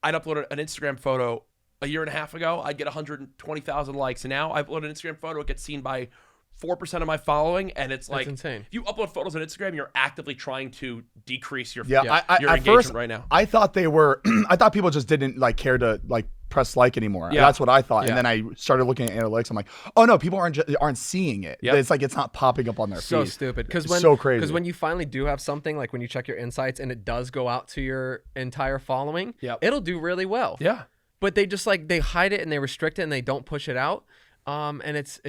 I'd upload an Instagram photo a year and a half ago, I'd get 120,000 likes. And now I upload an Instagram photo, it gets seen by 4% of my following, and it's like, that's insane. If you upload photos on Instagram, you're actively trying to decrease your your engagement first, right now. I thought they were. I thought people just didn't like care to like press like anymore. Yeah. That's what I thought. Yeah. And then I started looking at analytics. I'm like, oh no, people aren't seeing it. Yep. It's like it's not popping up on their So feed. stupid. Because so crazy. Because when you finally do have something, like when you check your insights and it does go out to your entire following, Yep. it'll do really well. Yeah. But they just like they hide it and they restrict it and they don't push it out. And it's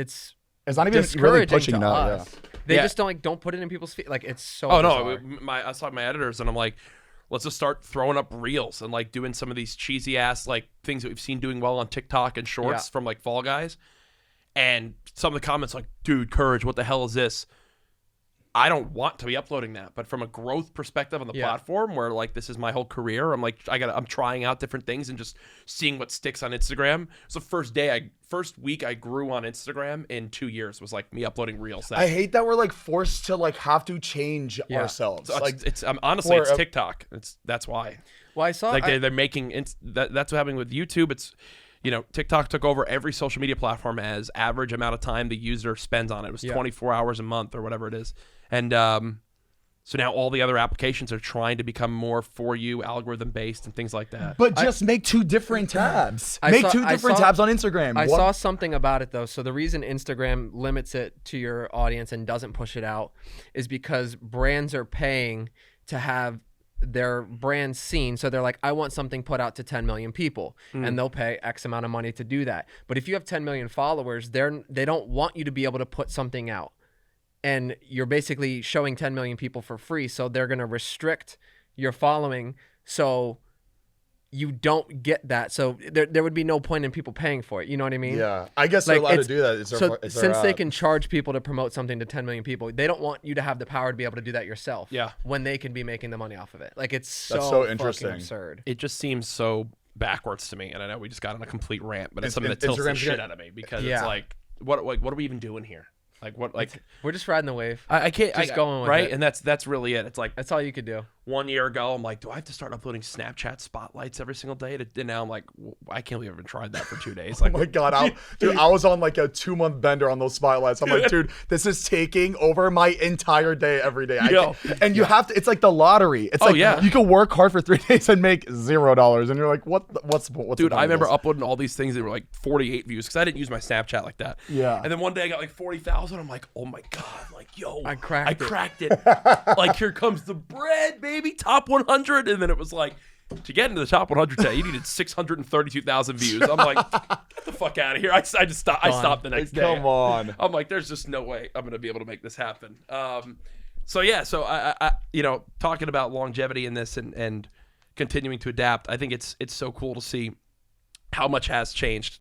not even really discouraging pushing to it out. us. They Yeah. just don't put it in people's feed. Like it's so. Oh no, bizarre. I was talking to my editors, and I'm like, let's just start throwing up reels and like doing some of these cheesy ass like things that we've seen doing well on TikTok and Shorts from like Fall Guys. And some of the comments like, dude, Courage, what the hell is this? I don't want to be uploading that, but from a growth perspective on the platform, where like this is my whole career, I'm like I'm trying out different things and just seeing what sticks on Instagram. So first week I grew on Instagram in 2 years was like me uploading reels. I hate that we're like forced to like have to change ourselves. So like it's honestly it's TikTok. That's why. Well, I saw like they're making that's what's happening with YouTube. It's TikTok took over every social media platform as average amount of time the user spends on it. It was 24 hours a month or whatever it is. And so now all the other applications are trying to become more for you, algorithm based and things like that. But just make two different tabs. Make two different tabs on Instagram. I saw something about it though. So the reason Instagram limits it to your audience and doesn't push it out is because brands are paying to have their brand seen. So they're like, I want something put out to 10 million people, and they'll pay X amount of money to do that. But if you have 10 million followers, they don't want you to be able to put something out. And you're basically showing 10 million people for free. So they're going to restrict your following. So you don't get that. So there would be no point in people paying for it. You know what I mean? Yeah. I guess they're allowed to do that. Since they can charge people to promote something to 10 million people, they don't want you to have the power to be able to do that yourself. Yeah. When they can be making the money off of it. Like that's so fucking interesting. absurd. It just seems so backwards to me. And I know we just got on a complete rant, but it's something that tilts the shit out of me because it's like, what are we even doing here? Like what? Like we're just riding the wave. I can't just going with right, it. and that's really it. It's like that's all you could do. 1 year ago, I'm like, do I have to start uploading Snapchat spotlights every single day? And now I'm like, I can't believe I haven't tried that for 2 days. Like, oh my god, I was on like a 2-month bender on those spotlights. I'm like, dude, this is taking over my entire day every day. And you have to. It's like the lottery. It's you can work hard for 3 days and make $0, and you're like, what's dude? I remember uploading all these things that were like 48 views because I didn't use my Snapchat like that. Yeah. And then one day I got like 40,000. I'm like, oh my god, like yo, I cracked it. Like here comes the bread, baby, top 100. And then it was like, to get into the top 100 today, you needed 632,000 views. I'm like, get the fuck out of here. I just stopped. I stopped the next day. Come on. I'm like, there's just no way I'm gonna be able to make this happen. So I talking about longevity in this and continuing to adapt, I think it's so cool to see how much has changed